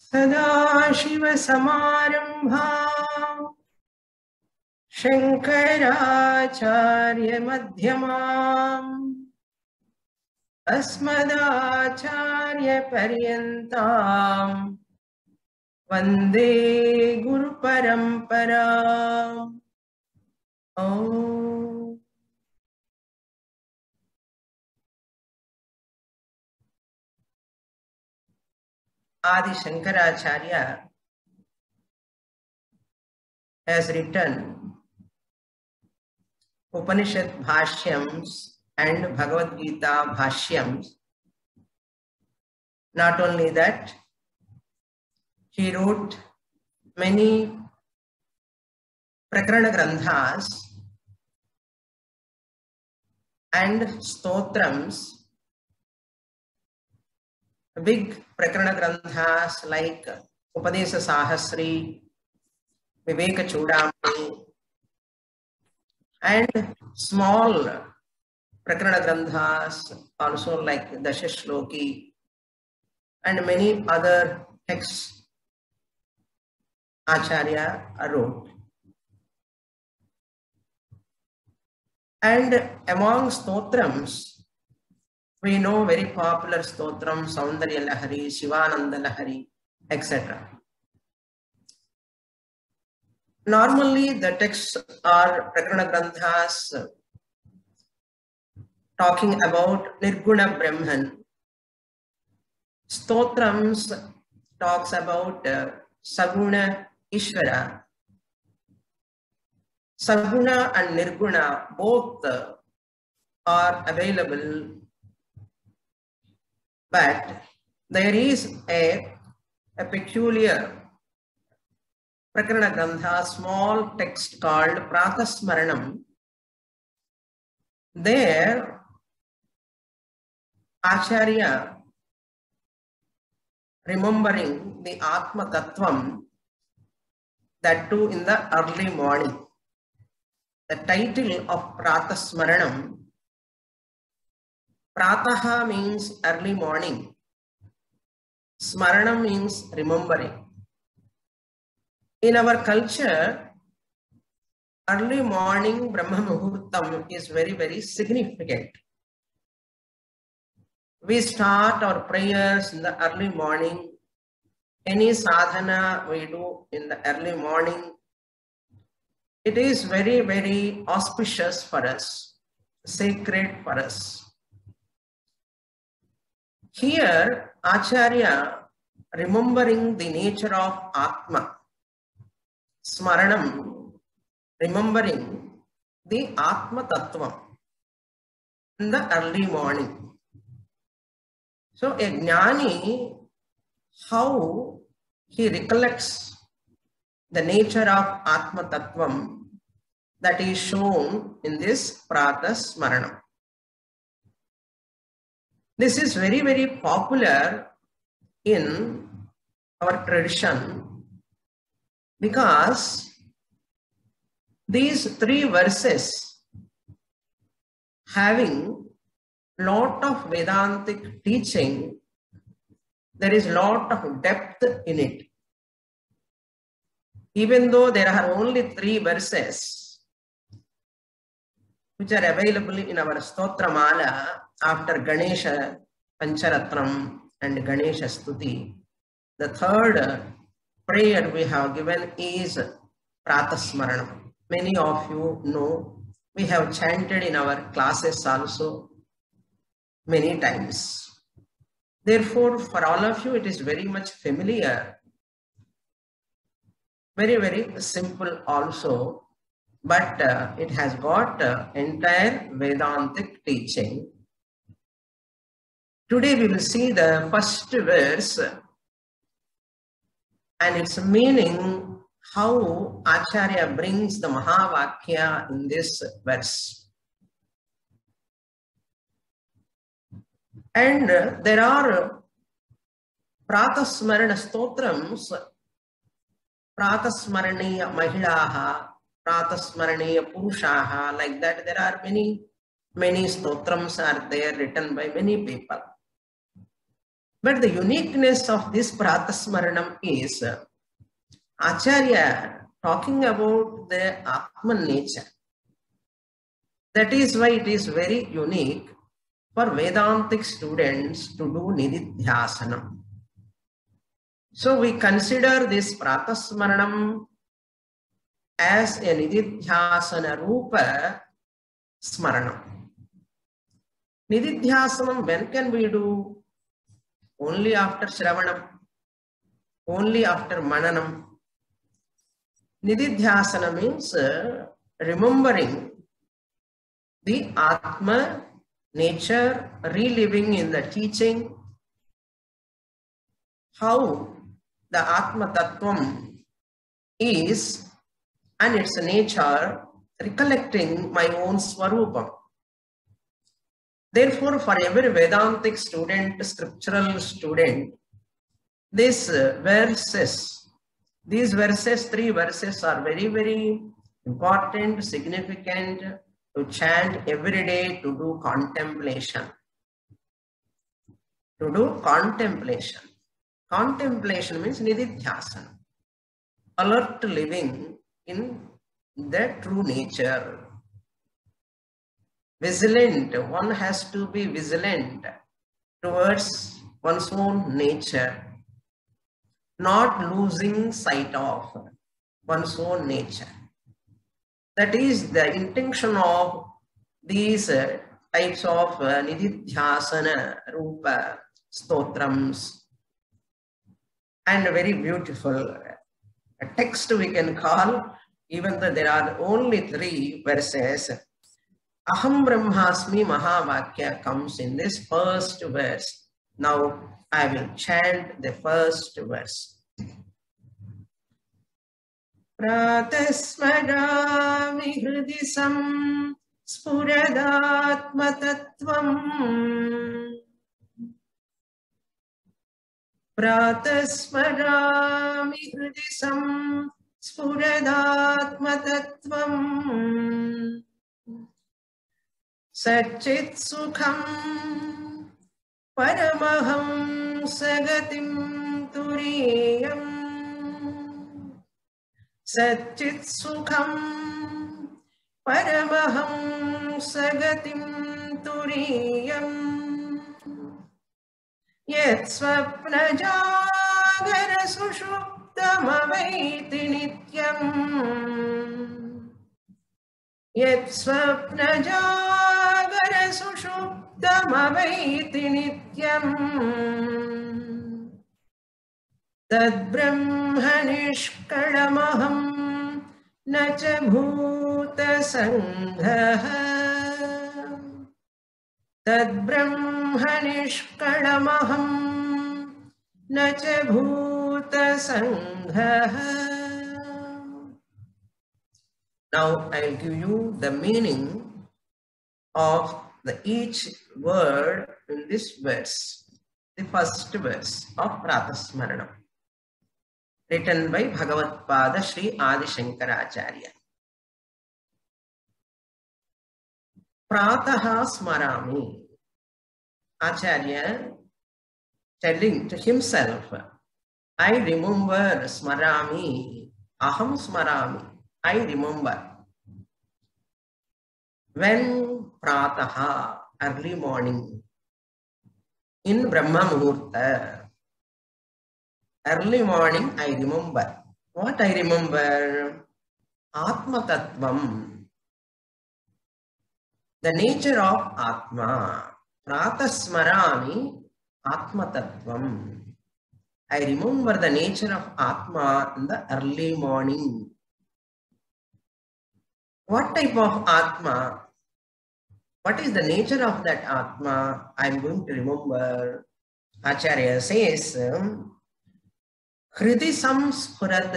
सदाशिवसमारम्भां शङ्कराचार्यमध्यमाम् अस्मदाचार्यपर्यन्तां वन्दे गुरुपरम्पराम्। Adi Shankaracharya has written Upanishad Bhashyams and Bhagavad Gita Bhashyams. Not only that, he wrote many Prakarana Grandhas and Stotrams, big Prakarana Grandhas like Upadesa Sahasri, Viveka Chudamani, and small Prakarana Grandhas also like Dashashloki and many other texts Acharya wrote. And among stotrams, we know very popular stotram, Saundarya Lahari, Shivananda Lahari, etc. Normally, the texts are Prakarana Grandhas talking about Nirguna Brahman. Stotrams talks about Saguna Ishvara. Saguna and Nirguna both are available, but there is a peculiar Prakarana Grantha, small text called Pratasmaranam. There, Acharya, remembering the Atma Tattvam, that too in the early morning. The title of Pratasmaranam, Prataha means early morning, Smaranam means remembering. In our culture, early morning Brahma Muhurtam is very, very significant. We start our prayers in the early morning. Any sadhana we do in the early morning. It is very, very auspicious for us, sacred for us. Here, Acharya, remembering the nature of Atma, Smaranam, remembering the Atma Tattvam in the early morning. So, a Jnani, how he recollects the nature of Atma Tattvam, that is shown in this Pratasmaranam. This is very, very popular in our tradition because these three verses having lot of Vedantic teaching, there is lot of depth in it. Even though there are only 3 verses which are available in our Stotramala after Ganesha Pancharatnam and Ganesha Stuti, the third prayer we have given is Pratasmaranam. Many of you know, we have chanted in our classes also many times. Therefore, for all of you, it is very much familiar. Very, very simple also, but it has got entire Vedantic teaching. Today we will see the first verse and its meaning, how Acharya brings the Mahavakya in this verse. And there are Pratasmarana Stotrams, Pratasmaraniya Mahilaha, Pratasmaraniya Purushaha, like that. There are many stotrams are there written by many people. But the uniqueness of this Pratasmaranam is Acharya talking about the Atman nature. That is why it is very unique for Vedantic students to do Nididhyasanam. So we consider this Pratasmaranam as a Nididhyasana Rupa Smaranam. Nididhyasanam, when can we do? Only after Shravanam, only after Mananam. Nididhyasana means remembering the Atma nature, reliving in the teaching, how the Atma Tattvam is and its nature, recollecting my own Swarupam. Therefore, for every Vedantic student, scriptural student, these verses, 3 verses are very, very important, significant to chant every day, to do contemplation. To do contemplation. Contemplation means Nididhyasana. Alert living in the true nature. Vigilant, one has to be vigilant towards one's own nature, not losing sight of one's own nature. That is the intention of these types of Nididhyasana Rupa Stotrams. And very beautiful text we can call, even though there are only 3 verses. Aham Brahmasmi Mahavakya comes in this first verse. Now I will chant the first verse. Pratasmarami hridisam spuradatmatattvam. Pratasmarami hridisam spuradatmatattvam. Satchit sukham paramaham sagatim turiyam. Satchit sukham paramaham sagatim turiyam. Yet swapna jagara sushuptamavaiti nityam. Yet swapna jagara sushuptamavaiti nityam. Tad brahmanishkalamaham na cha bhuta sanghaha. Tad brahmanishkalamaham na cha bhuta sanghaha. Now I will give you the meaning of each word in this verse, the first verse of Pratasmaranam, written by Bhagavatpada Sri Adi Shankaracharya. Prataha smarami. Acharya telling to himself, I remember smarami, aham smarami, I remember. When prataha, early morning, in Brahma Muhurta, early morning, I remember. What I remember? Atma Tattvam. The nature of Atma. Pratasmarami Atma Tattvam. I remember the nature of Atma in the early morning. What type of Atma? What is the nature of that Atma? I am going to remember. Acharya says, Hridi samspurat.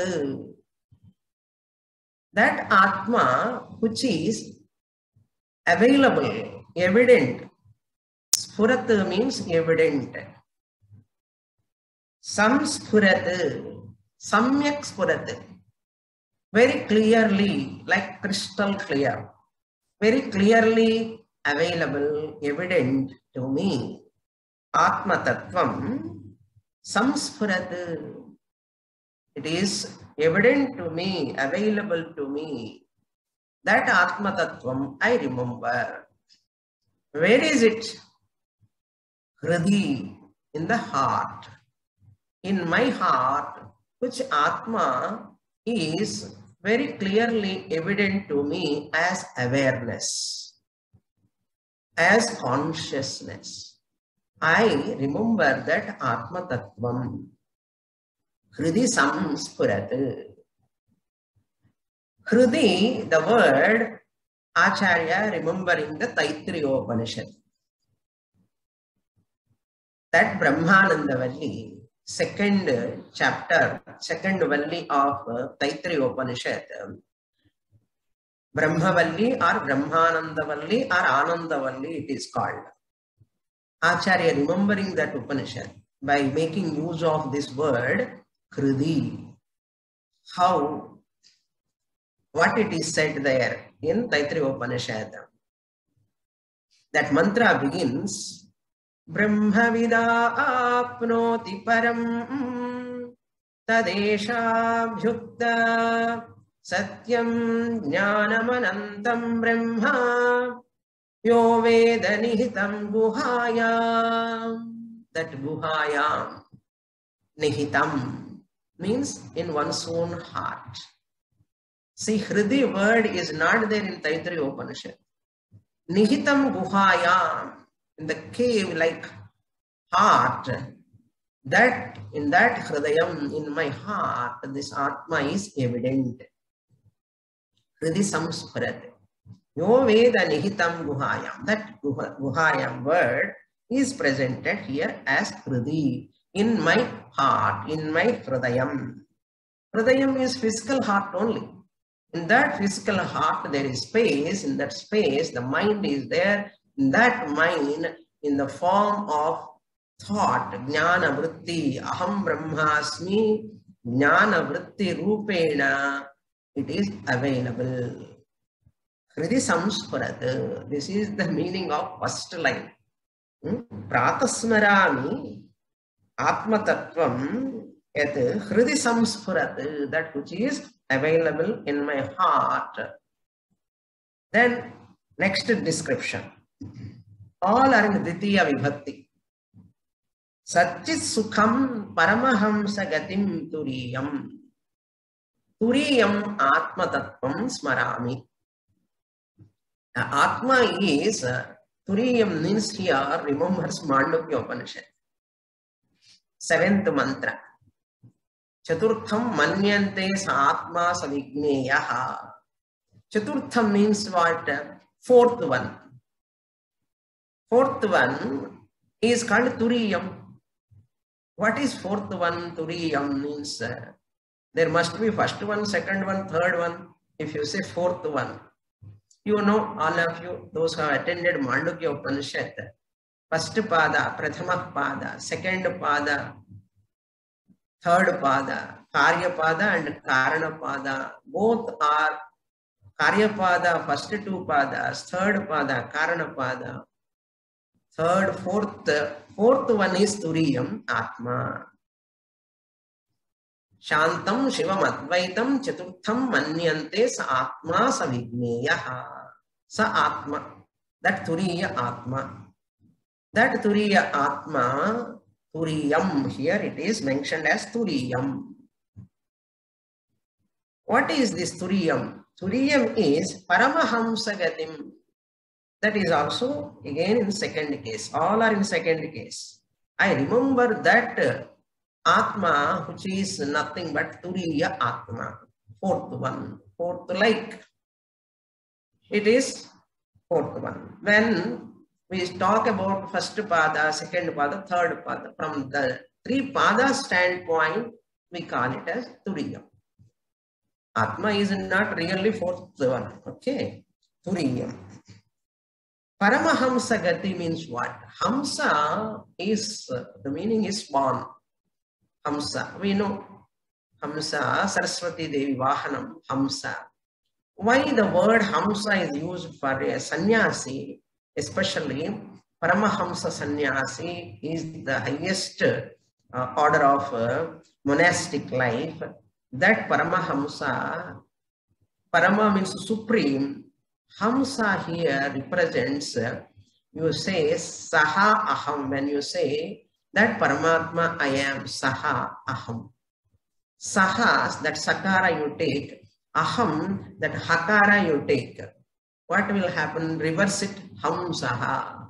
That Atma which is available, evident. Spurat means evident. Samspurat, samyak spurat. Very clearly, like crystal clear. Very clearly available, evident to me. Atma Tattvam. Samsphurat. It is evident to me, available to me. That Atma Tattvam I remember. Where is it? Hridi, in the heart. In my heart, which Atma is very clearly evident to me as awareness, as consciousness. I remember that Atma Tattvam. Hridi Samsphurat. Hridi, the word Acharya remembering the Taittiriya Upanishad. That Brahmananda Valli, second chapter, second Valli of Taittiriya Upanishad, Brahmavalli or Brahmananda Valli or Ananda Valli it is called. Acharya remembering that Upanishad by making use of this word Hridi. How? What it is said there in Taittiriya Upanishad. That mantra begins, Brahmavida apnoti param tadesha bhyukta satyam jnanamanantam brahma yo veda nihitam guhayam. That guhayam, nihitam, means in one's own heart. See, Hridi word is not there in Taittiriya Upanishad. Nihitam guhayam, in the cave like heart, that in that Hridayam, in my heart, this Atma is evident. Hridi Samsphurat. Yo Veda Nihitam guhayam. That guhayam word is presented here as Hridi, in my heart, in my Hridayam. Hridayam is physical heart only. In that physical heart, there is space. In that space, the mind is there. In that mind, in the form of thought, jnana vritti, aham brahmasmi, jnana vritti rupena, it is available. Hridi Samsphurat. This is the meaning of first line. Pratasmaranam Atma Tattvam et Hridi Samsphurat, that which is available in my heart. Then next description. All are in Ditiya Vibhakti. Satchit Sukham Paramahamsa Gatim Turiyam. Turiyam Atma Tattvam Smarami. Atma is, Turiyam means here, remembers Mandukya Upanishad. Seventh mantra. Chaturtham manyante sa-atma savigneyaha. Chaturtham means what? Fourth one. Fourth one is called Turiyam. What is fourth one? Turiyam means there must be first one, second one, third one. If you say fourth one, you know, all of you, those who have attended Mandukya Upanishad, first pada, prathama pada, second pada, third pada, karya pada and karana pada, both are karya pada, first two padas, third pada, karana pada, third, fourth one is Turiyam, Atma. Shantam Shivam Advaitam Chaturtham Manyante Sa Atma Savigneyaha. Sa Atma. That Turiya Atma. That Turiya Atma, Turiyam, here it is mentioned as Turiyam. What is this Turiyam? Turiyam is Paramahamsa Gatim. That is also again in second case. All are in second case. I remember that Atma, which is nothing but Turiya Atma. Fourth one. Fourth like. It is fourth one. When we talk about first pada, second pada, third pada, from the three pada standpoint, we call it as Turiyam. Atma is not really fourth one. Okay. Turiyam. Paramahamsa Gati means what? Hamsa is, the meaning is born. Hamsa. We know Hamsa, Saraswati Devi Vahanam, Hamsa. Why the word Hamsa is used for a sannyasi, especially Paramahamsa sannyasi is the highest order of monastic life, that Paramahamsa, Parama means supreme, Hamsa here represents, you say Saha Aham, when you say that Paramatma I am, Saha Aham. Saha, that Sakara you take, Aham, that Hakara you take. What will happen? Reverse it, Ham Saha.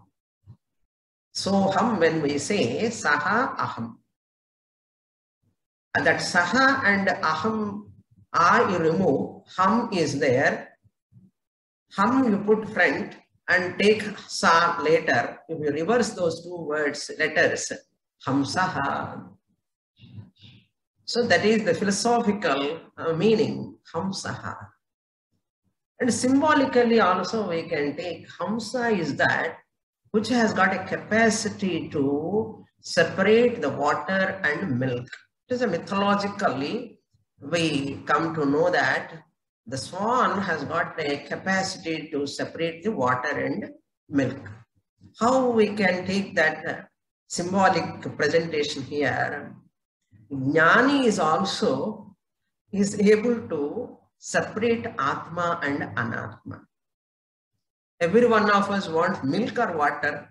So Ham, when we say Saha Aham. That Saha and Aham, you remove, Ham is there. Ham you put front and take Sa later. If you reverse those two words, letters, Ham Saha. So that is the philosophical meaning, Hamsaha. And symbolically also we can take Hamsa is that which has got a capacity to separate the water and milk. It is a mythologically we come to know that the swan has got a capacity to separate the water and milk. How we can take that symbolic presentation here? Jnani is also able to separate Atma and Anatma. Every one of us wants milk or water.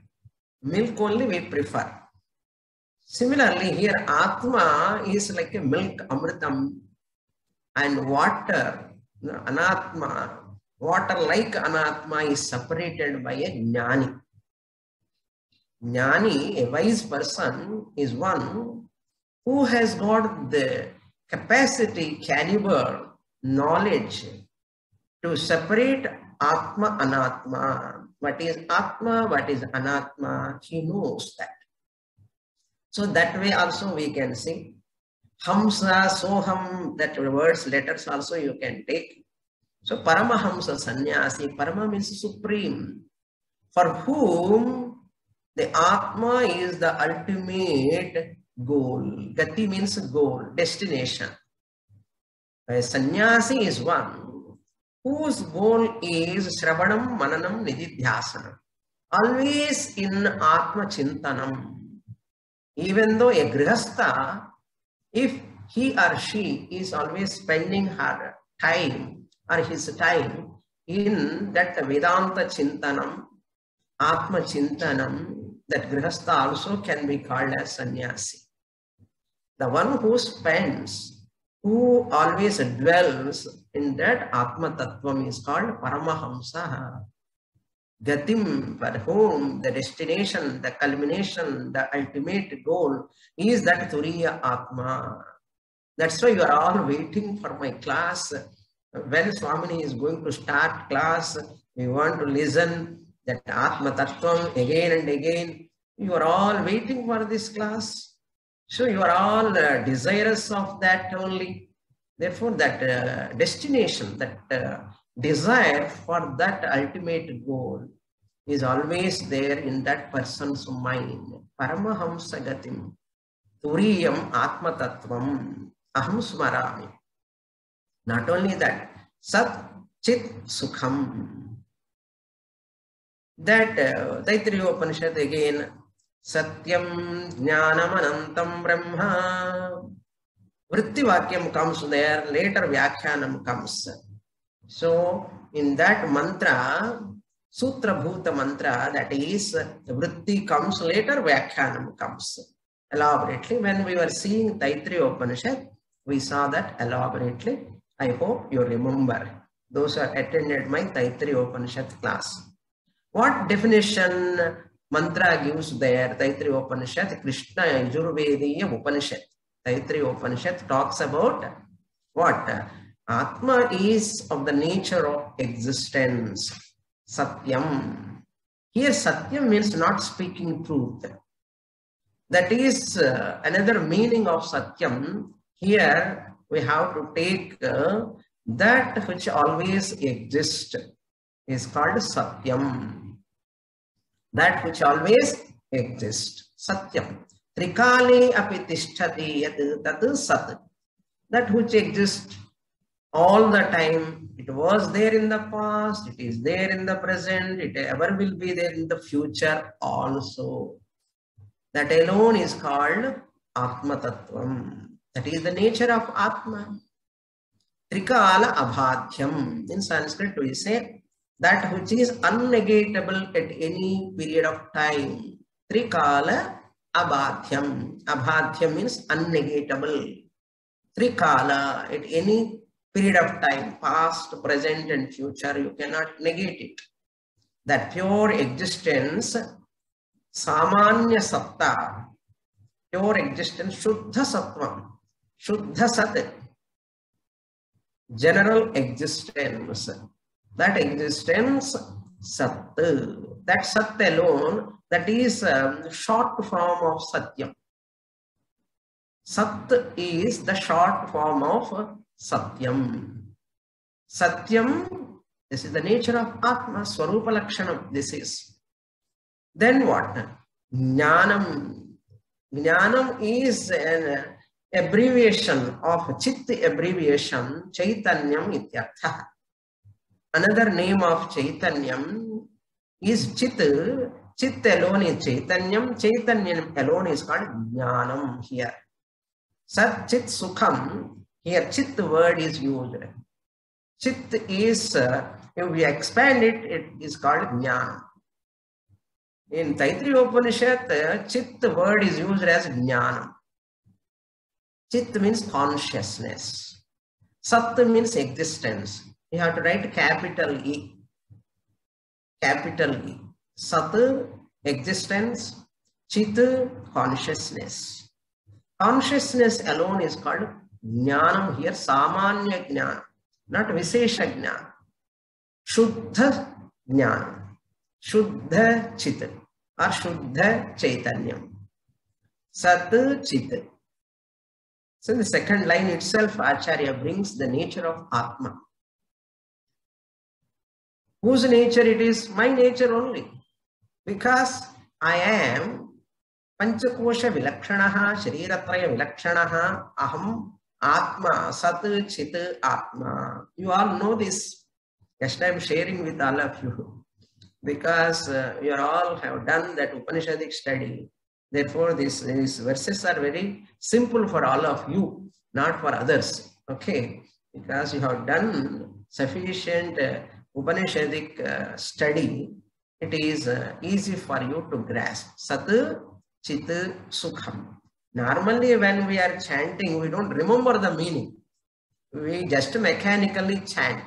Milk only we prefer. Similarly, here Atma is like a milk, Amritam, and water, Anatma, water like Anatma is separated by a Jnani. Jnani, a wise person, is one who has got the capacity, caliber, knowledge to separate Atma, Anatma. What is Atma, what is Anatma, he knows that. So that way also we can see Hamsa, Soham, that words, letters also you can take. So Paramahamsa Sannyasi, Parama means supreme, for whom the Atma is the ultimate goal. Gati means goal, destination. A sannyasi is one whose goal is Shravanam, Mananam, Nididhyasanam. Always in Atma Chintanam. Even though a Grihastha, if he or she is always spending her time or his time in that Vedanta Chintanam, Atma Chintanam, that Grihastha also can be called as sannyasi. The one who spends, who always dwells in that Atma Tattvam is called Paramahamsa. Gatim, for whom the destination, the culmination, the ultimate goal is that Turiya Atma. That's why you are all waiting for my class. When Swamini is going to start class, we want to listen that Atma Tattvam again and again. You are all waiting for this class. So you are all desirous of that only. Therefore, that destination, that desire for that ultimate goal is always there in that person's mind. Paramahamsa gatim, turiyam atma tattvam, aham smarami. Not only that, sat chit sukham. That Taittiriya Upanishad again, Satyam Jnanam Anantam Brahma. Vritti Vakyam comes there, later Vyakhyanam comes. So, in that mantra, Sutra Bhuta mantra, that is, Vritti comes later, Vyakhyanam comes. Elaborately, when we were seeing Taittiriya Upanishad, we saw that elaborately. I hope you remember. Those who attended my Taittiriya Upanishad class. What definition mantra gives there? Taittiriya Upanishad, Krishna Yajurvediya Upanishad. Taittiriya Upanishad talks about what? Atma is of the nature of existence. Satyam. Here Satyam means not speaking truth. That is another meaning of Satyam. Here we have to take that which always exists is called Satyam. That which always exists. Satyam. Trikale api tishtati yat tat sat. That which exists all the time. It was there in the past, it is there in the present, it ever will be there in the future also. That alone is called Atma Tattvam. That is the nature of Atma. Trikala Abhadhyam. In Sanskrit we say that which is unnegatable at any period of time. Trikala Abhadhyam. Abhadhyam means unnegatable. Trikala, at any period of time, past, present and future, you cannot negate it. That pure existence, Samanya Satta, pure existence, Shuddha Sattvam, Shuddha Sat, general existence. That existence, Sat, that Sat alone, that is short form of Satyam. Sat is the short form of Satyam. Satyam, this is the nature of Atma, Swarupa Lakshanam, this is. Then what? Jnanam. Jnanam is an abbreviation of Chit abbreviation, Chaitanyam ityartha. Another name of Chaitanyam is Chit. Chit alone is Chaitanyam. Chaitanyam alone is called Jnanam here. Sat Chit Sukham, here Chit word is used. Chit is, if we expand it, it is called Jnana. In Taittiriya Upanishad, Chit word is used as Jnana. Chit means consciousness. Sat means existence. You have to write capital E. Capital E. Sat, existence. Chit, consciousness. Consciousness alone is called Jnanam here, Samanya Jnana, not Vishesha Jnana. Shuddha Jnana, Shuddha Chit or Shuddha Chaitanyam. Sat Chit. So in the second line itself, Acharya brings the nature of Atma. Whose nature it is? My nature only. Because I am Panchakosha Vilakshanaha, Shariratraya Vilakshanaha, Aham, Atma, Sat, Chit, Atma. You all know this. Just I am sharing with all of you. Because you all have done that Upanishadic study. Therefore, these verses are very simple for all of you, not for others. Okay? Because you have done sufficient Upanishadic study, it is easy for you to grasp. Sat, Chit, Sukham. Normally, when we are chanting, we don't remember the meaning. We just mechanically chant.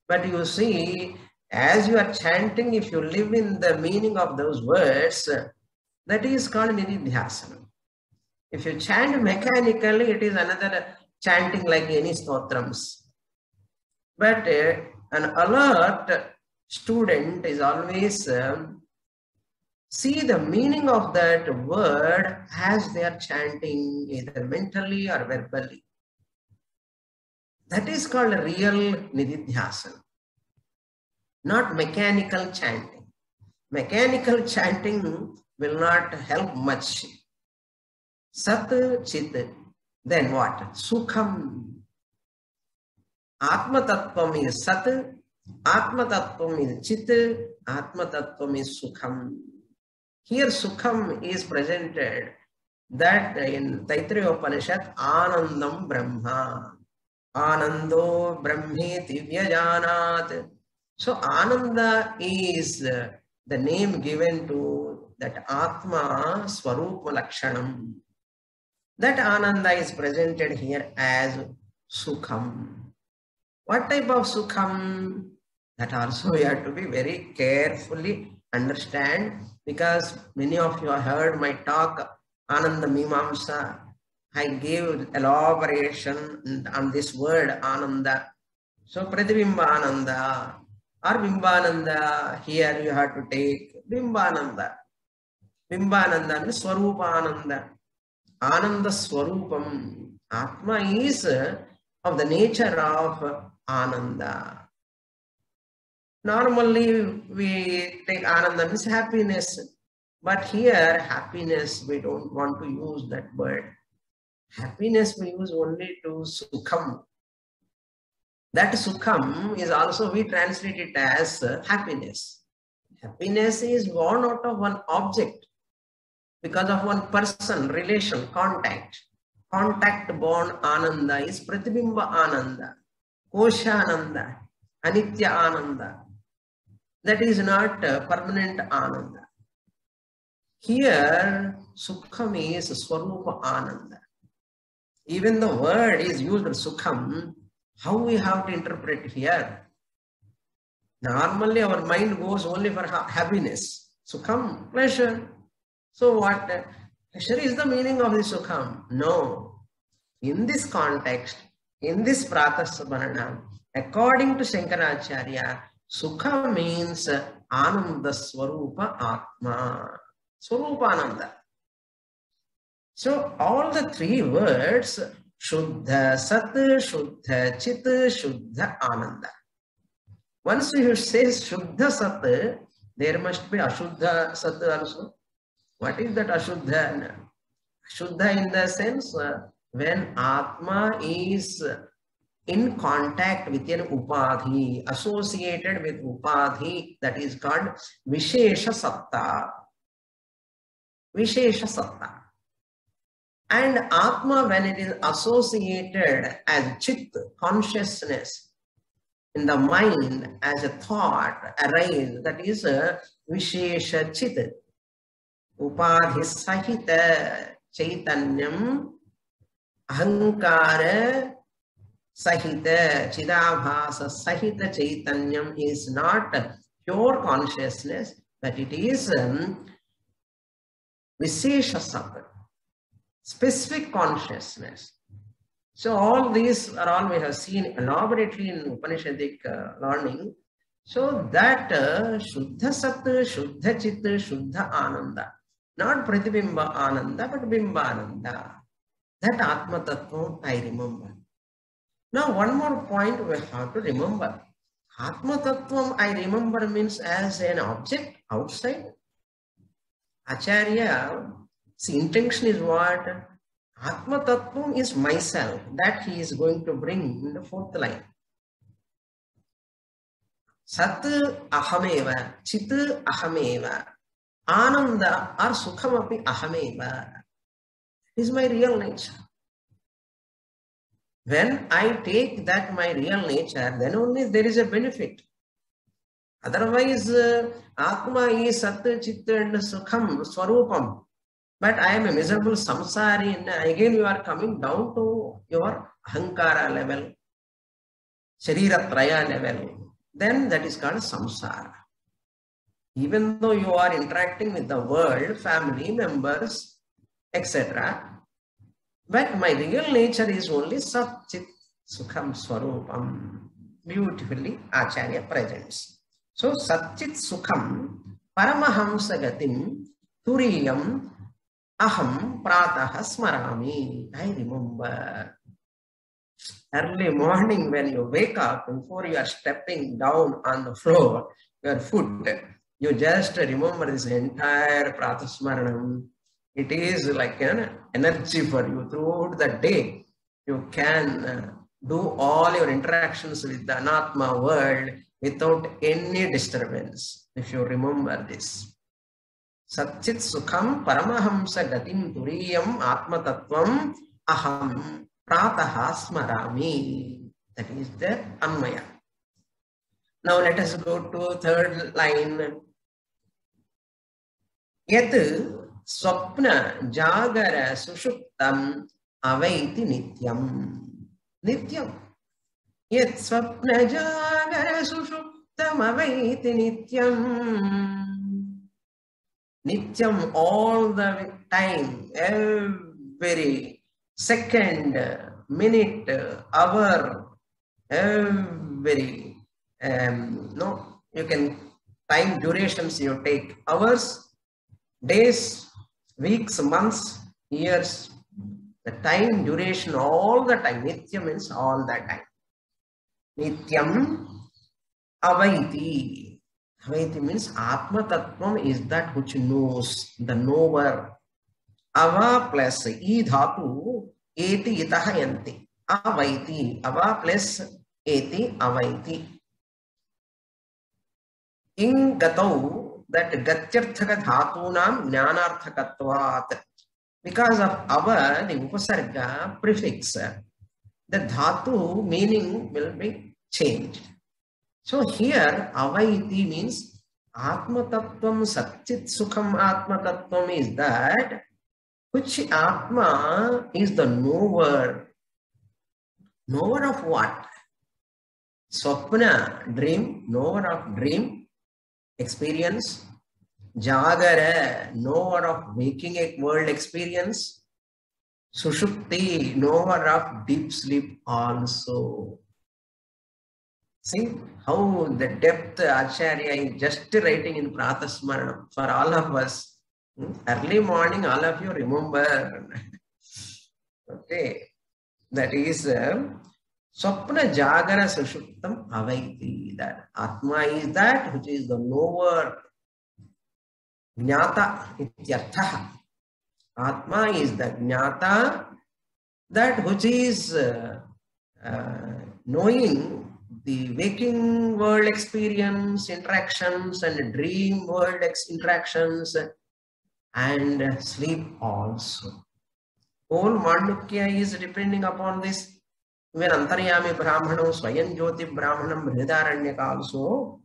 But you see, as you are chanting, if you live in the meaning of those words, that is called Nididhyasana. If you chant mechanically, it is another chanting like any stotrams. But an alert student is always see the meaning of that word as they are chanting, either mentally or verbally. That is called a real Nididhyasana, not mechanical chanting. Mechanical chanting will not help much. Sat, Chit, then what? Sukham. Atma Tattvam is Sat, Atma Tattvam is Chit, Atma Tattvam is Sukham. Here Sukham is presented that in Taittiriya Upanishad, Anandam Brahma. Anando Brahmeti Vyajanat. So Ananda is the name given to that Atma Swarupa Lakshanam. That Ananda is presented here as Sukham. What type of Sukham? That also we have to be very carefully understand, because many of you have heard my talk, Ananda Mimamsa. I gave elaboration on this word Ananda. So Pratibimba Ananda or Bimbananda, here you have to take Bimbananda. Bimbananda means Swarupananda. Ananda Swarupam. Atma is of the nature of Ananda. Normally we take Ananda means happiness. But here happiness, we don't want to use that word. Happiness we use only to Sukham. That Sukham is also, we translate it as happiness. Happiness is born out of one object. because of one person, relation, contact. Contact born Ananda is Pratibimba Ananda, Koshananda, Anitya Ananda. That is not permanent Ananda. Here, Sukham is Swarupa Ananda. Even the word is used Sukham, how we have to interpret here? Normally our mind goes only for happiness. Sukham, pleasure. So what? Pleasure is the meaning of the Sukham? No. In this context, in this Pratasmaranam, according to Shankaracharya, Sukha means Ananda Swarupa Atma. Swarupa Ananda. So all the three words, Shuddha Sat, Shuddha Chit, Shuddha Ananda. Once you say Shuddha Sat, there must be Ashuddha Sat also. What is that Ashuddha? Ashuddha in the sense when Atma is in contact with an Upadhi, associated with Upadhi, that is called Vishesha Satta. Vishesha Satta. And Atma, when it is associated as Chit, consciousness, in the mind as a thought arise, that is a Vishesha Chit. Upadhi Sahita Chaitanyam Ahankara Sahita Chidabhasa Sahita Chaitanyam is not pure consciousness, but it is Vishesha Satta, specific consciousness. So all these are all we have seen elaborately in Upanishadic learning. So that Shuddha Sat, Shuddha Chit, Shuddha Ananda, not Pratibimba Ananda, but Bimba Ananda. That Atma Tattva I remember. Now one more point we have to remember. Atma Tattvam I remember means as an object outside. Acharya's intention is what? Atma Tattvam is myself. That he is going to bring in the fourth line. Sat ahameva, Chit ahameva, Ananda or Sukhamapi ahameva. It is my real nature. When I take that my real nature, then only there is a benefit. Otherwise, Atma is Sat, Chit and Sukham, Swarupam. But I am a miserable samsari, and again you are coming down to your Ahankara level, Shariratraya level. Then that is called samsara. Even though you are interacting with the world, family members, etc. But my real nature is only Sat, Chit, Sukham, Swarupam. Beautifully Acharya presents. So Sat, Chit, Sukham, Paramahamsa Gatim, Turiyam, Aham Pratah Smarami. I remember. Early morning when you wake up, before you are stepping down on the floor, your foot, you just remember this entire Pratasmaranam. It is like an energy for you throughout the day. You can do all your interactions with the Anatma world without any disturbance, if you remember this. Satchit Sukham Paramahamsa Gatim Turiyam Atma Tattvam Aham Prataha Smarami. That is the Anmaya. Now let us go to third line. Yat Swapna Jagara Sushuptam Avaiti Nityam. Nityam. Yat Swapna Jagara Sushuptam Avaiti Nityam. Nityam all the time, every second, minute, hour, every, no, you can, time durations you take, hours, days, weeks, months, years, the time duration all the time, Nitya means all the time. Nityam Avaiti. Avaiti means Atma Tattvam is that which knows, the knower. Ava plus E dhatu, eti itahayanti. Avaiti. Ava plus eti avaiti. In gatau that gatyarthaka dhatunam jnanarthakatvat. Because of the upasarga prefix, the dhatu meaning will be changed. So here avaiti means atma tattvam satchit sukham atma tattvam is that which atma is the knower. Knower of what? Swapna, dream, knower of dream, experience. Jagara, knower of waking world experience. Sushupti, knower of deep sleep also. See how the depth Acharya is just writing in Pratasmaranam for all of us. Early morning, all of you remember. Okay, that is Swapna Jagara Sushuptam Avaiti. That Atma is that which is the knower. Jnata ityartha. Atma is the Jnata, that which is knowing the waking world experience, interactions, and dream world interactions, and sleep also. Whole Mandukya is depending upon this. Even Antaryami Brahmanam, Swayam Jyoti Brahmanam, Brihadaranyaka also.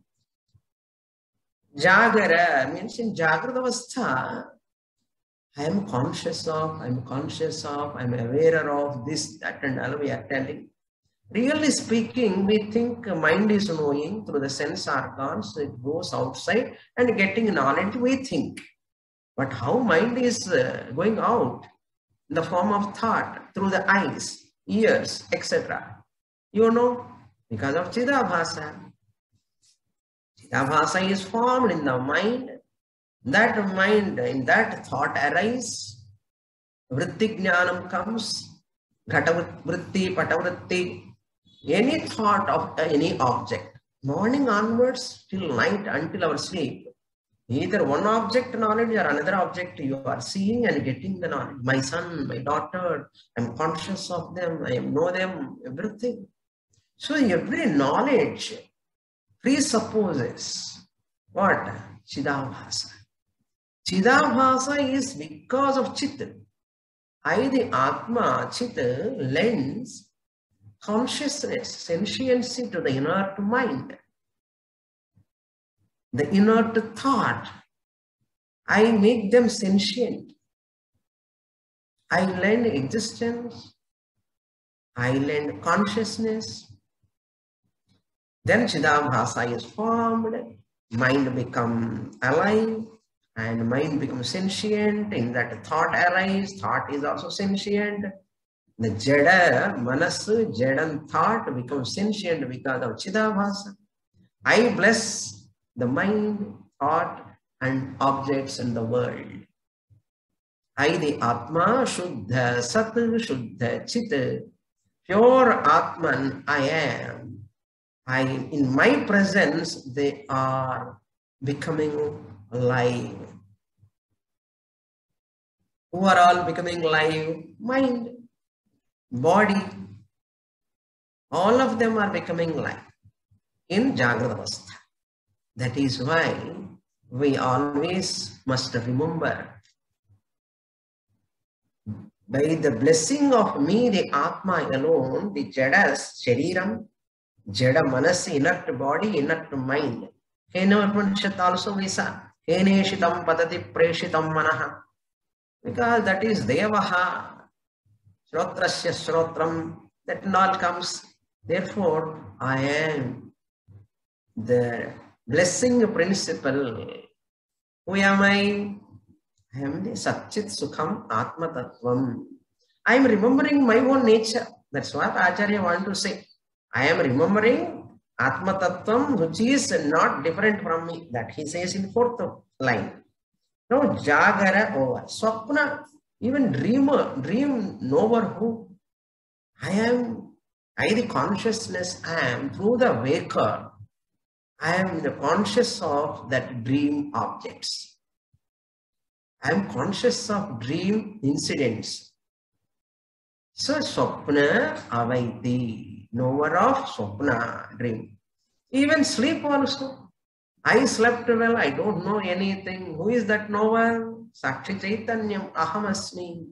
Jagara means in Jagrata Avastha, I am conscious of, I am aware of this, that, and all we are telling. Really speaking, we think mind is knowing through the sense organs, it goes outside and getting knowledge, we think. But how mind is going out in the form of thought through the eyes, ears, etc. You know, because of Chidabhasa. Chidabhasa is formed in the mind. That mind, in that thought arise. Vritti jnanam comes. Ghatavritti, patavritti. Any thought of any object. Morning onwards till night until our sleep. Either one object knowledge or another object you are seeing and getting the knowledge. My son, my daughter, I am conscious of them, I know them, everything. So every knowledge presupposes what? Chidabhasa. Chidabhasa is because of Chit. The Atma, Chit, lends consciousness, sentiency to the inert mind. The inert thought, I make them sentient. I lend existence. I lend consciousness. Then Chidabhasa is formed. Mind becomes alive. And mind becomes sentient. In that thought arises. Thought is also sentient. The Jada, Manasu, Jadan thought becomes sentient because of Chidabhasa. I bless the mind, thought, and objects in the world. The Atma, Shuddha, Sat, Shuddha, Chit, pure Atman I am. In my presence, they are becoming alive. Who are all becoming alive? Mind, body, all of them are becoming alive in Jagrata Avastha. That is why we always must remember, by the blessing of me, the Atma alone, the Jadas, Shariram, Jada Manas, inert body, inert mind. Hena Upanishad also we saw, Hene Shitam Padati Preshitam Manaha. Because that is Devaha, Shrotrasya Shrotram, that all comes. Therefore, I am the blessing principle. Who am I? I am the Satchit Sukham Atma Tattvam. I am remembering my own nature. That's what Acharya want to say. I am remembering Atma Tattvam, which is not different from me. That he says in fourth line. Now, Jagara over. Swapna, even dreamer, dream knower who? I the consciousness I am through the waker. I am the conscious of that dream objects. I am conscious of dream incidents. So, Swapna Avaiti, knower of Swapna, dream. Even sleep also. I slept well, I don't know anything. Who is that knower? Sakshi Chaitanyam, Aham Asmi.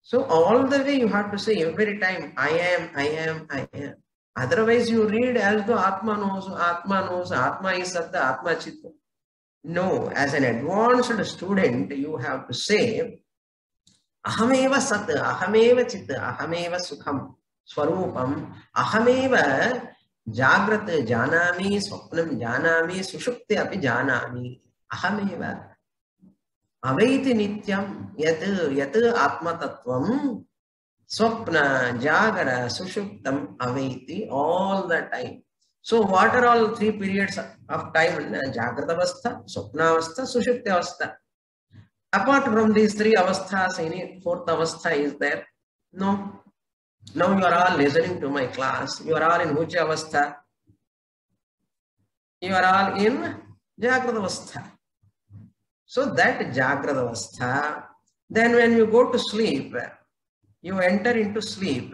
So all the way you have to say every time, I am, I am, I am. Otherwise you read as though Atma knows, Atma is Satta, Atma Chitta. No, as an advanced student, you have to say, Ahameva Sat, Ahameva Chitta, Ahameva Sukham, Swarupam, Ahameva Jagrat Janami, Swapnam Janami, Sushukti Api Janami, Ahameva. Avaiti Nityam, Yat Atma Tattvam, Swapna, Jagara, Sushuptam, Avaiti, all the time. So what are all three periods of time? Jagrata Avastha, Swapna Avastha, Sushupti Avastha. Apart from these three avasthas, any fourth avastha is there? No. Now you are all listening to my class. You are all in which avastha? You are all in Jagrata Avastha. So that Jagrata Avastha, then when you go to sleep, you enter into sleep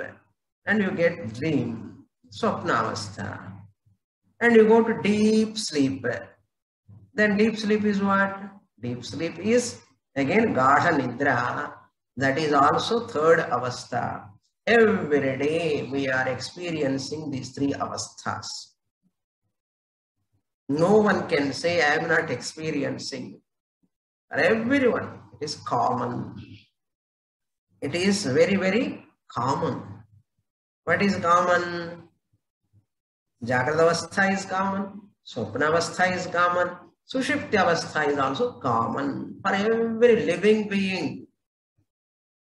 and you get dream, Swapna Avastha. And you go to deep sleep. Then deep sleep is what? Deep sleep is again Gadha Nidra. That is also third avastha. Every day we are experiencing these three avasthas. No one can say I am not experiencing. For everyone, it is common. It is very, very common. What is common? Jagrata Avastha is common, Swapna Avastha is common, Sushupti Avastha is also common for every living being.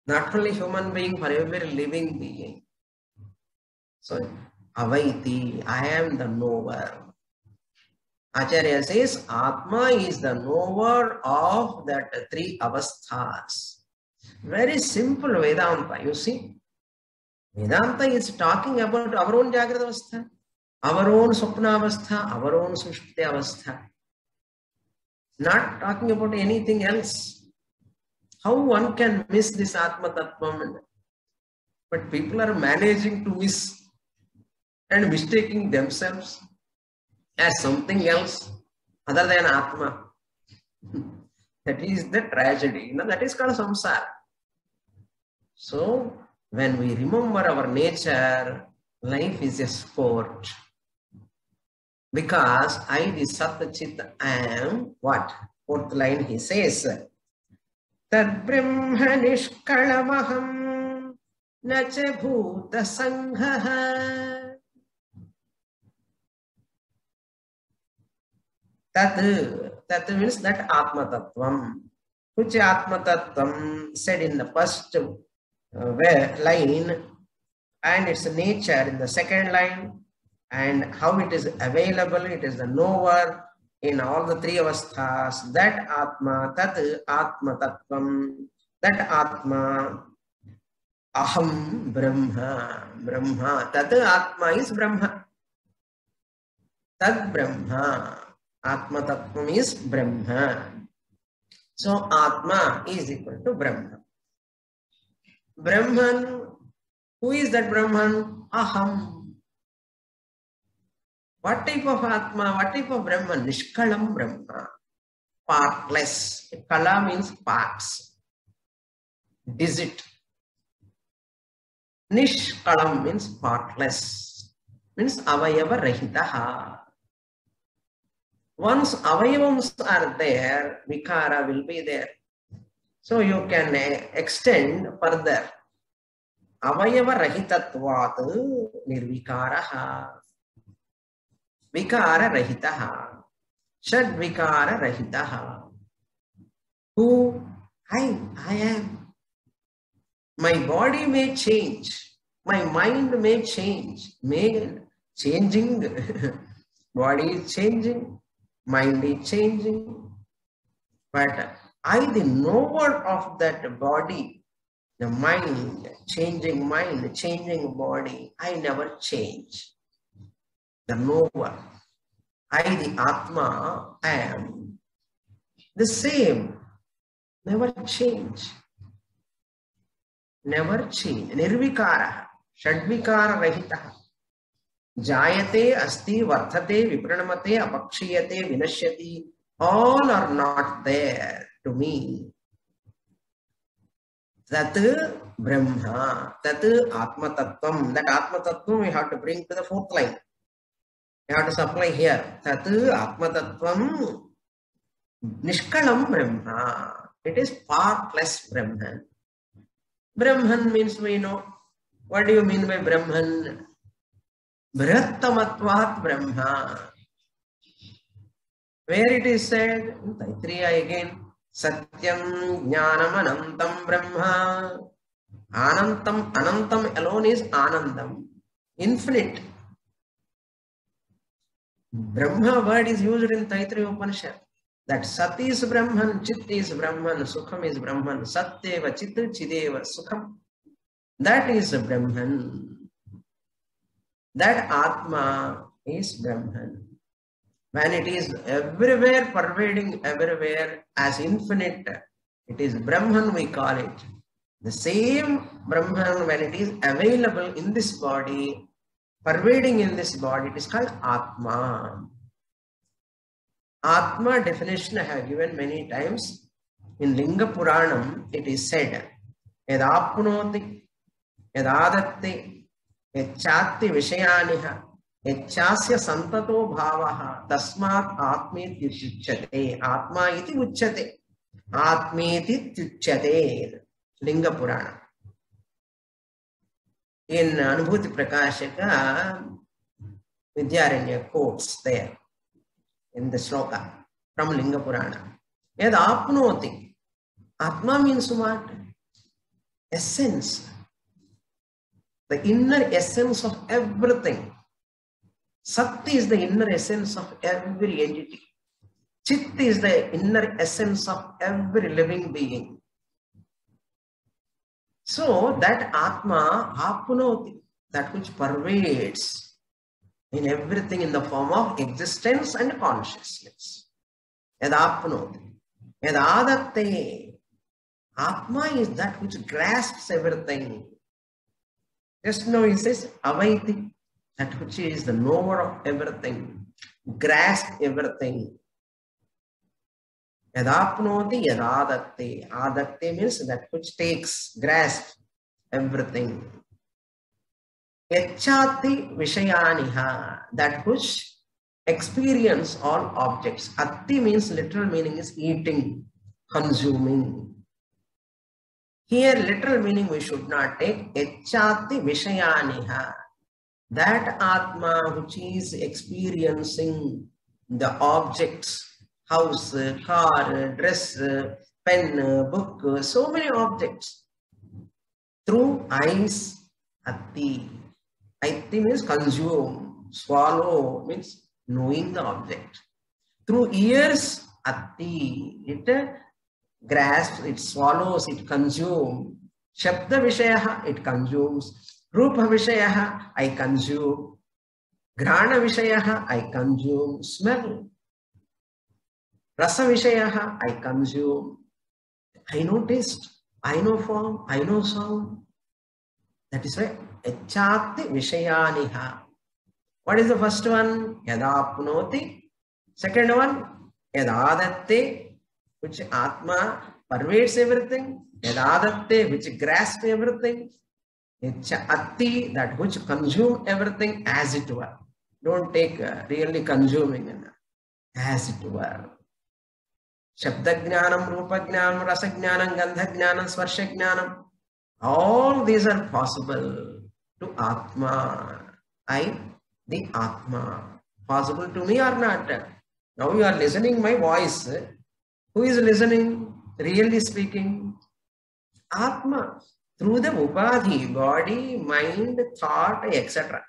Not only human being, for every living being. So, Avaiti, I am the knower. Acharya says, Atma is the knower of that three avasthas. Very simple Vedanta, you see. Vedanta is talking about our own Jagrata Avastha, our own Swapna Avastha, our own Sushupti Avastha. Not talking about anything else. How one can miss this Atma Tattvam? But people are managing to miss and mistaking themselves as something else other than Atma. That is the tragedy. That is called samsara. So, when we remember our nature, life is a sport. Because I, the Sat Chit, am what? Fourth line he says, Tad Brahma Nishkalamaham Nacha Bhuta Sanghaha. Tat means that Atma Tattvam. Which Atma Tattvam said in the first line, and its nature in the second line, and how it is available, it is the knower in all the three avasthas. That Atma, Tat Atma Tattvam, that Atma, Aham Brahma, Brahma, Tat Atma is Brahma, Tad Brahma, Atma Tattvam is Brahma. So Atma is equal to Brahma. Brahman, who is that Brahman? Aham. What type of Atma? What type of Brahman? Nishkalam Brahma. Partless. Kala means parts. Digit. Nishkalam means partless. Means avayava rahitaha. Once avayavams are there, vikara will be there. So you can extend further. Avayava rahitatvat nirvikaraha. Vikara rahitaha. Shad vikara rahitaha. Who? I am. My body may change. My mind may change. Changing. Body is changing. Mind is changing. But I, the knower of that body, the mind, changing body, I never change. The knower, I, the Atma, am the same, never change. Never change. Nirvikara, Shadvikara Rahita. Jayate, asti, varthate, vipranamate, apakshiyate, vinashyati. All are not there to me. Tat Brahma, Tat Atma Tattvam. That Atma Tattvam we have to bring to the fourth line. We have to supply here. Tat Atma Tattvam Nishkalam Brahma. It is partless Brahman. Brahman means we know. What do you mean by Brahman? Brihattamatvat Brahma. Where it is said, in Taittiriya again, Satyam Jnanam Anantam Brahma. Anantam, Anantam alone is Anandam. Infinite. Brahma word is used in Taittiriya Upanishad. That Sat is Brahman, Chit is Brahman, Sukham is Brahman, Satyeva, Chit, Chideva, Sukham. That is Brahman. That Atma is Brahman. When it is everywhere, pervading everywhere as infinite, it is Brahman we call it. The same Brahman, when it is available in this body, pervading in this body, it is called Atma. Atma definition I have given many times. In Linga Puranam, it is said, Yadapnoti, Yadadatti, Yachati Vishayaniha, Yachasya Santato Bhavaha, Tasmat Atmeti Tuchyate, Atma iti Uchyate, Atmeti Tuchyate, Linga Purana. In Anubhuti Prakashaka, Vidyaranya quotes there in the sloka from Linga Purana. Yad apnoti. Atma means what? Essence. The inner essence of everything. Sat is the inner essence of every entity. Chit is the inner essence of every living being. So that Atma, apnoti, that which pervades in everything in the form of existence and consciousness. Yadapnoti. Yadadatte. Atma is that which grasps everything. Just now he says, Avaiti, that which is the knower of everything, grasp everything. Yadapnoti, yadadatte. Adatte means that which takes, grasps everything. Yachati vishayaniha, that which experience all objects. Atti means literal meaning is eating, consuming. Here literal meaning we should not take. Yachati vishayaniha, that Atma which is experiencing the objects, house, car, dress, pen, book, so many objects through eyes. Atti. Atti means consume, swallow means knowing the object. Through ears, atti, it grasps, it swallows, it consumes. Shabda Vishayaha, it consumes. Rupa Vishayaha, I consume. Grana Vishayaha, I consume. Smell. Rasa Vishayaha, I consume. I know taste, I know form, I know sound. That is why Echati Vishayaniha. What is the first one? Yadapnoti. Second one, Yadadatte, which Atma pervades everything. Yadadatte, which grasps everything. Atti, that which consumes everything as it were. Don't take really consuming, as it were. Shabda Jnanam, Rupa Jnanam, Rasa Jnanam, Gandha Jnanam, Swarsha Jnanam. All these are possible to Atma. The Atma. Possible to me or not? Now you are listening my voice. Who is listening? Really speaking? Atma. Through the Upadhi, body, mind, thought, etc.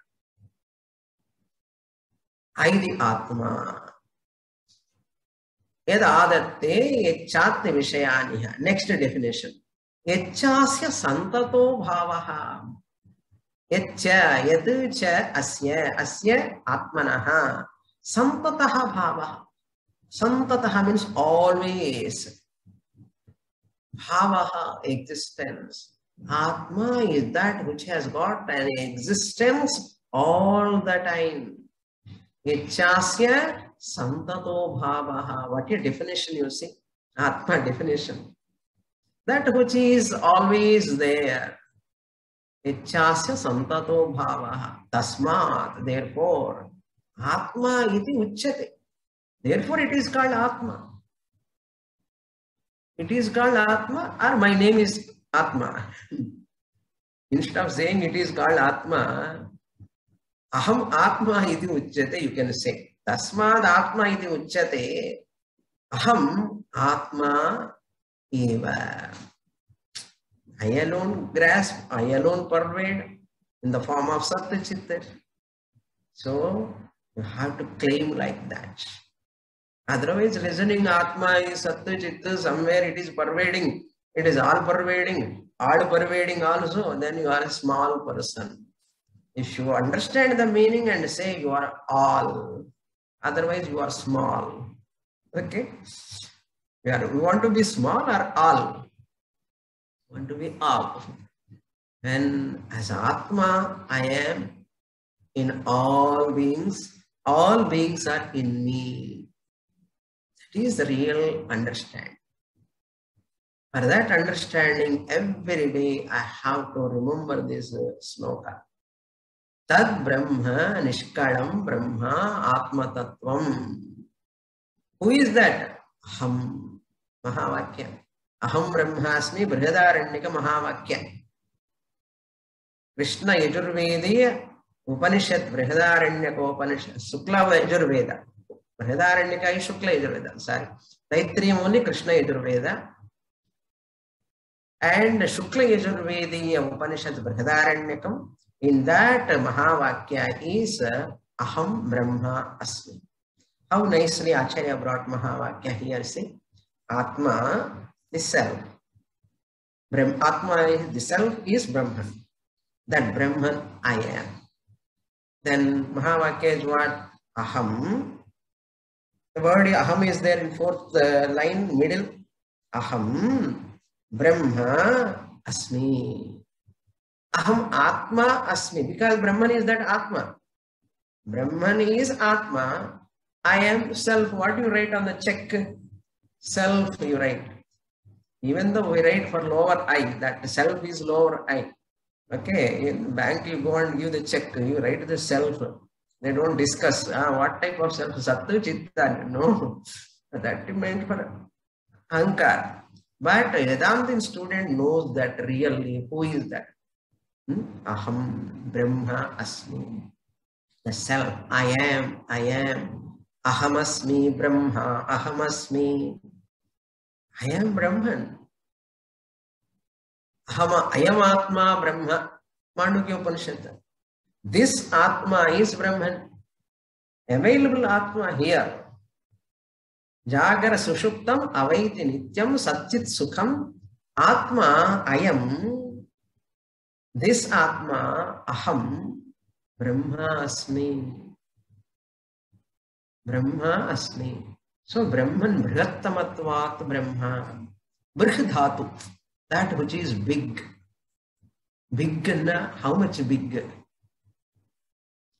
The Atma. Yadadatte yachati vishayaniha. Next definition. Yachasya santato bhavaha. Yacha, yadu cha asya atmanaha. Santataha bhavaha. Santataha means always. Bhavaha, existence. Atma is that which has got an existence all the time. Ichasya santato bhavaha. What your definition you see? Atma definition. That which is always there. Ichasya santato bhavaha. Tasmat. Therefore, Atma iti uchyate. Therefore, it is called Atma. It is called Atma, or my name is Atma. Instead of saying it is called Atma, Aham Atma iti uchyate, you can say. Tasmad Atma iti uchyate, Aham Atma eva. I alone grasp, I alone pervade in the form of Satya Chitta. So, you have to claim like that. Otherwise, listening Atma is Satya Chitta, somewhere it is pervading. It is all pervading also, then you are a small person. If you understand the meaning and say you are all, otherwise you are small. Okay? You want to be small or all? You want to be all. And as Atma, I am in all beings. All beings are in me. That is the real understanding. For that understanding, every day I have to remember this sloka. Tad Brahma Nishkalam Brahma Atma Tattvam. Who is that? Aham. Mahavakya. Aham Brahmasmi Brihadaranyaka Mahavakya. Krishna Yajurvediya Upanishad Brihadaranyaka Upanishad. Sukla Yajurveda. Brihadaranyaka is Shukla Yajurveda. Sorry. Taitriyam only Krishna Yajurveda. And Shukla Yajurvediya Upanishad Brihadaranyakam. In that Mahavakya is Aham Brahma Asmi. How nicely Acharya brought Mahavakya here. See, Atma, the self. Atma, the self is Brahman. That Brahman I am. Then Mahavakya is what? Aham. The word Aham is there in fourth line, middle. Aham Brahma Asmi. Aham Atma Asmi, because Brahman is that Atma. Brahman is Atma. I am self. What do you write on the check? Self you write. Even though we write for lower I, that self is lower I. Okay, in bank you go and give the check, you write the self. They don't discuss what type of self. Satya Chitta. No, that meant for Ankar. But Vedantin student knows that really who is that. Aham Brahma Asmi. The self. I am. Aham Asmi Brahma. Aham Asmi. I am Brahman. I am Atma Brahma. Mandukya Upanishad. This Atma is Brahman. Available Atma here. Jagara Sushuptam Avaiti Nityam Satchit Sukham. Atma I am. This Atma, Aham, Brahma Asmi. Brahma Asmi. So Brahman Brihattamatvat Brahma. Brihadhatu. That which is big. Big, how much big?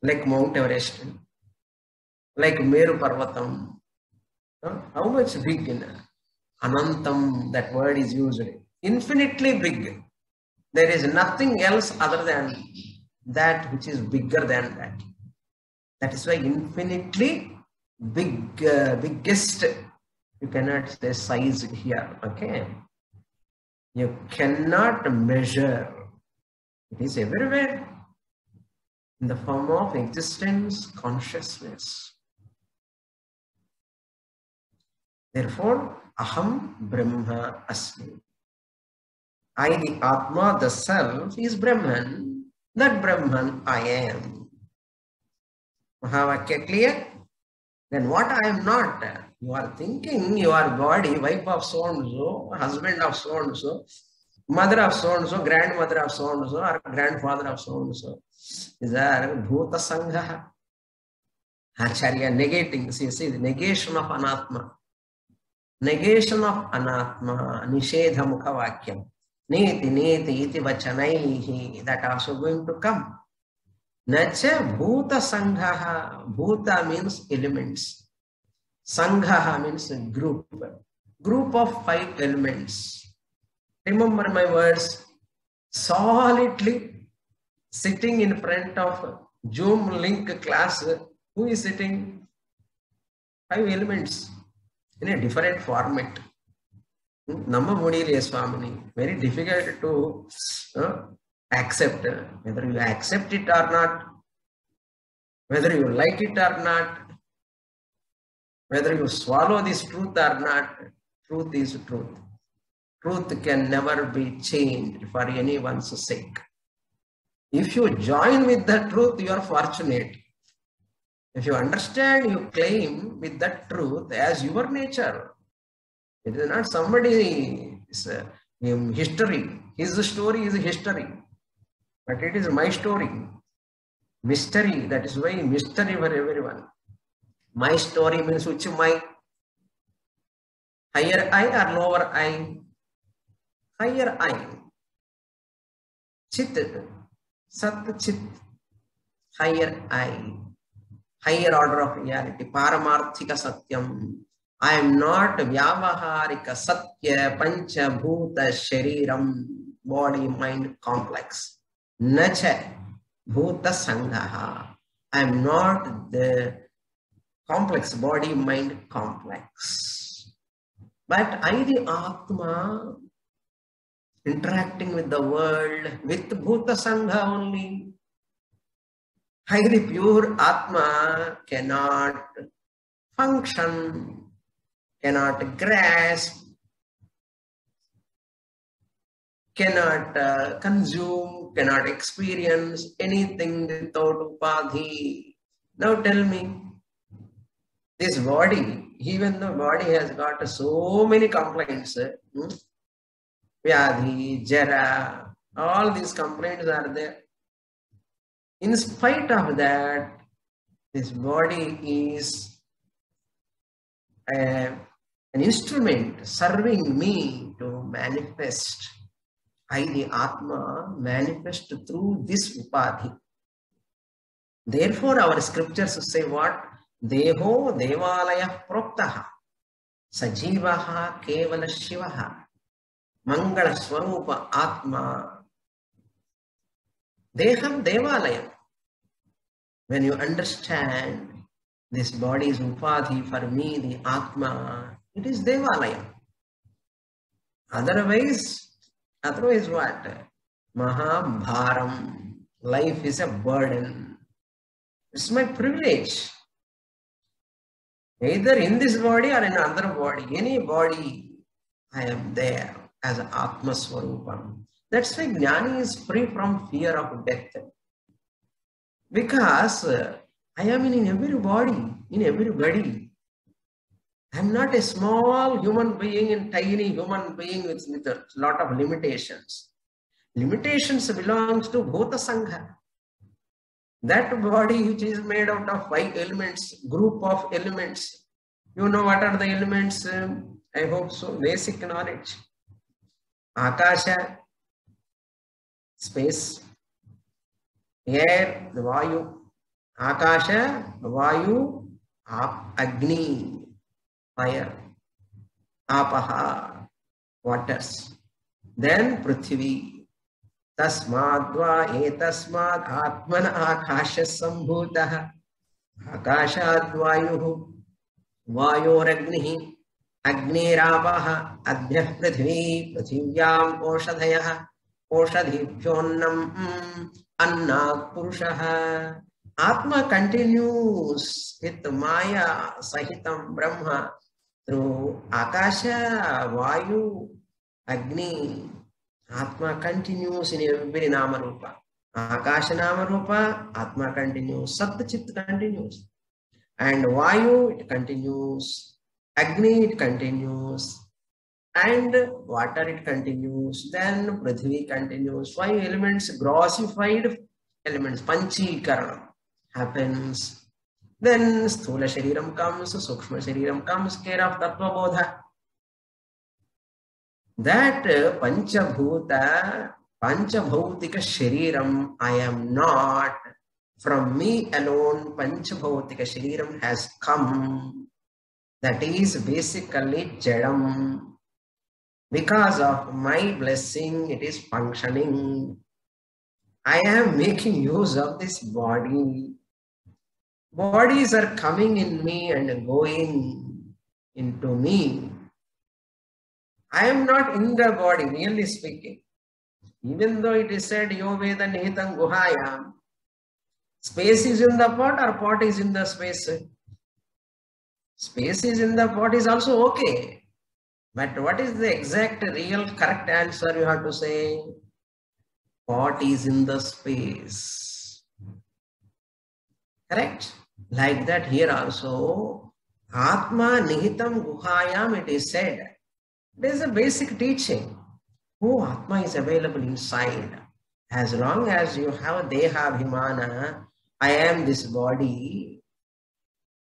Like Mount Everest. Like Meru Parvatam. How much big? Anantam, that word is used. Infinitely big. There is nothing else other than that which is bigger than that. That is why infinitely big, biggest. You cannot say size here. Okay. You cannot measure. It is everywhere in the form of existence, consciousness. Therefore, Aham Brahma Asmi. I, the Atma, the self, is Brahman. That Brahman I am. Mahavakya clear? Then what I am not? You are thinking your body, wife of so and so, husband of so and so, mother of so and so, grandmother of so and so, or grandfather of so and so. These are Bhuta Sangha. Acharya negating, see the negation of Anatma. Negation of Anatma, Nishedha Mukha Vakyam. Neti, iti vachanaihi, that also going to come. Nacha bhuta sanghaha. Bhuta means elements. Sanghaha means group. Group of 5 elements. Remember my words. Solidly sitting in front of Zoom link class. Who is sitting? 5 elements in a different format. Namma Muniliya Swamini. Very difficult to accept. Whether you accept it or not, whether you like it or not, whether you swallow this truth or not, truth is truth. Truth can never be changed for anyone's sake. If you join with the truth, you are fortunate. If you understand, you claim with that truth as your nature. It is not somebody's history. His story is history. But it is my story. Mystery. That is why mystery for everyone. My story means which my? Higher I or lower I? Higher I. Chit. Sat Chit. Higher I. Higher order of reality. Paramarthika Satyam. I am not Vyavaharika Satya Pancha Bhuta Shariram. Body mind complex. Nacha Bhuta Sanghaha. I am not the complex body mind complex. But I, the Atma, interacting with the world with Bhuta Sangha only. I, the pure Atma, cannot function, cannot grasp, cannot consume, cannot experience anything without upadhi. Now tell me, this body, even the body has got so many complaints, vyadhi, jara, all these complaints are there. In spite of that, this body is an instrument serving me to manifest. I, the Atma, manifest through this upadhi. Therefore, our scriptures say what? Deho devalaya proktaha sajivaha kevala shivaha mangala swarupa Atma. Deham devalayam. When you understand this body is upadhi, for me, the Atma, it is devalayam. Otherwise what? Mahabharam. Life is a burden. It's my privilege. Either in this body or in another body, any body, I am there as Atma Swarupam. That's why Jnani is free from fear of death. Because I am in every body, in everybody. I am not a small human being, a tiny human being with a lot of limitations. Limitations belongs to Bhuta Sangha. That body which is made out of 5 elements, group of elements. You know what are the elements? I hope so. Basic knowledge. Akasha, space. Air, the Vayu. Akasha, Vayu, Agni, fire. Apaha, waters. Then Prithvi. Tasmadva etasmad atmana akasha sambhutah akashad vayuh vayoragnihi agnirapaha adhyah prithvi prithivyam oshadhayah oshadhibhyonnam annat purushah. Atma continues with Maya Sahitam Brahma through Akasha, Vayu, Agni. Atma continues in every Namarupa. Akasha Namarupa, Atma continues. Sat Chit continues. And Vayu, it continues. Agni, it continues. And water, it continues. Then Prithvi continues. 5 elements, grossified elements, Panchikaranam happens. Then Sthula Shariram comes, Sukshma Shariram comes, care of Tattva Bodha. That Panchabhuta, Panchabhautika Shariram, I am not from me alone Panchabhautika Shariram has come. That is basically Jadam. Because of my blessing, it is functioning. I am making use of this body. Bodies are coming in me and going into me. I am not in the body, really speaking. Even though it is said, Yo Veda Nihitam Guhayam, space is in the pot or pot is in the space. Space is in the pot is also okay. But what is the exact, real, correct answer you have to say? Pot is in the space. Correct? Like that here also, Atma Nihitam Guhayam, it is said. There is a basic teaching. Oh, Atma is available inside. As long as you have Deha Abhimana, I am this body,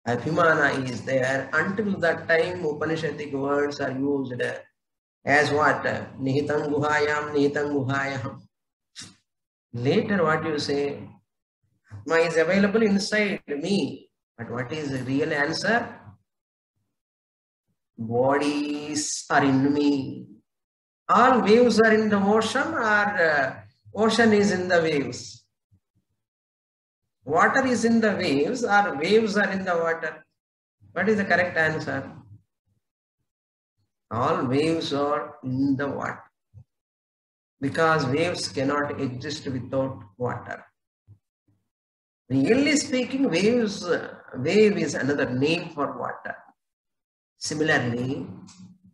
Abhimana is there. Until that time, Upanishadic words are used as what? Nihitam Guhayam, Nihitam Guhayam. Later, what you say? Atma is available inside me. But what is the real answer? Bodies are in me. All waves are in the ocean, or ocean is in the waves? Water is in the waves, or waves are in the water? What is the correct answer? All waves are in the water. Because waves cannot exist without water. Really speaking, wave is another name for water. Similarly,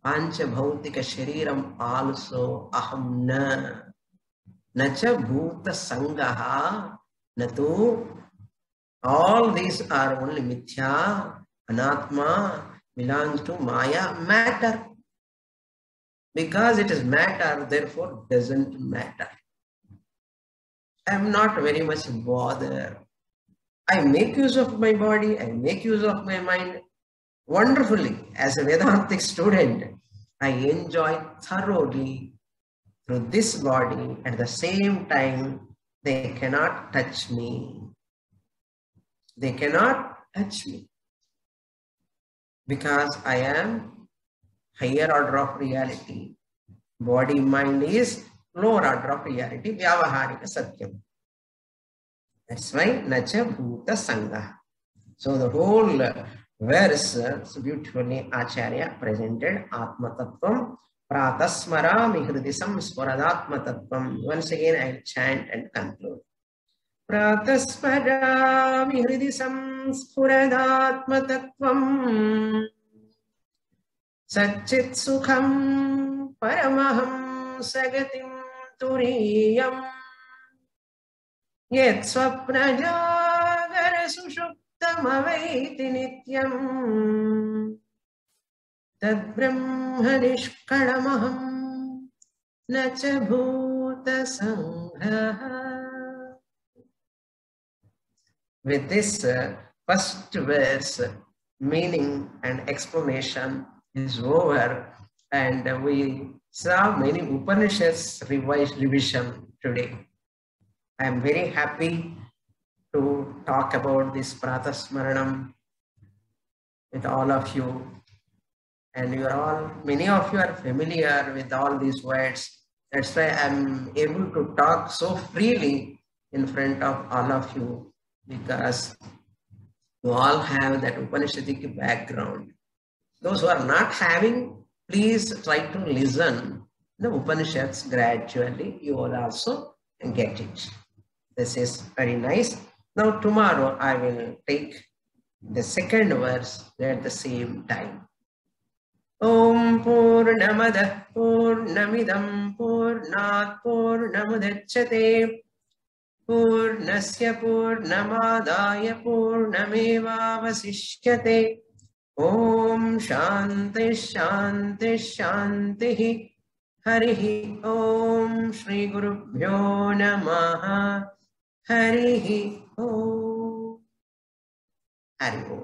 Panchabhautika Shariram also aham na cha bhuta sangaha natu. All these are only mithya, anatma, belongs to maya, matter. Because it is matter, therefore doesn't matter. I am not very much bothered. I make use of my body, I make use of my mind wonderfully. As a Vedantic student, I enjoy thoroughly through this body. At the same time, they cannot touch me. They cannot touch me. Because I am higher order of reality. Body, mind is lower order of reality. Vyavaharika Satyam. That's why Nacha Bhuta Sangha. So the whole verse beautifully Acharya presented Atma Tattvam Pratasmaranam Swaratma Tattvam. Once again I will chant and conclude. Pratasmaranam Swaratma Tattvam Satchit Sukham Paramaham Sagatim Turiyam Yet Swapna Jagara Sushuptamavaiti Nityam Tad Brahma Nishkalamaham Nacha Bhuta Sangha. With this first verse, meaning and explanation is over, and we saw many Upanishads revision today. I am very happy to talk about this Pratasmaranam with all of you. And you are all, many of you are familiar with all these words. That's why I am able to talk so freely in front of all of you, because you all have that Upanishadic background. Those who are not having, please try to listen the Upanishads gradually. You will also get it. This is very nice. Now tomorrow I will take the second verse at the same time. Om Purnamada Purnamidam Purnat Purnamudachyate Purnasya Purnamadaya Purnamevavasishyate. Om Shanti Shanti Shanti. Harihi Om Shri Gurubhyo Namaha. Harihi Om. Hari Om.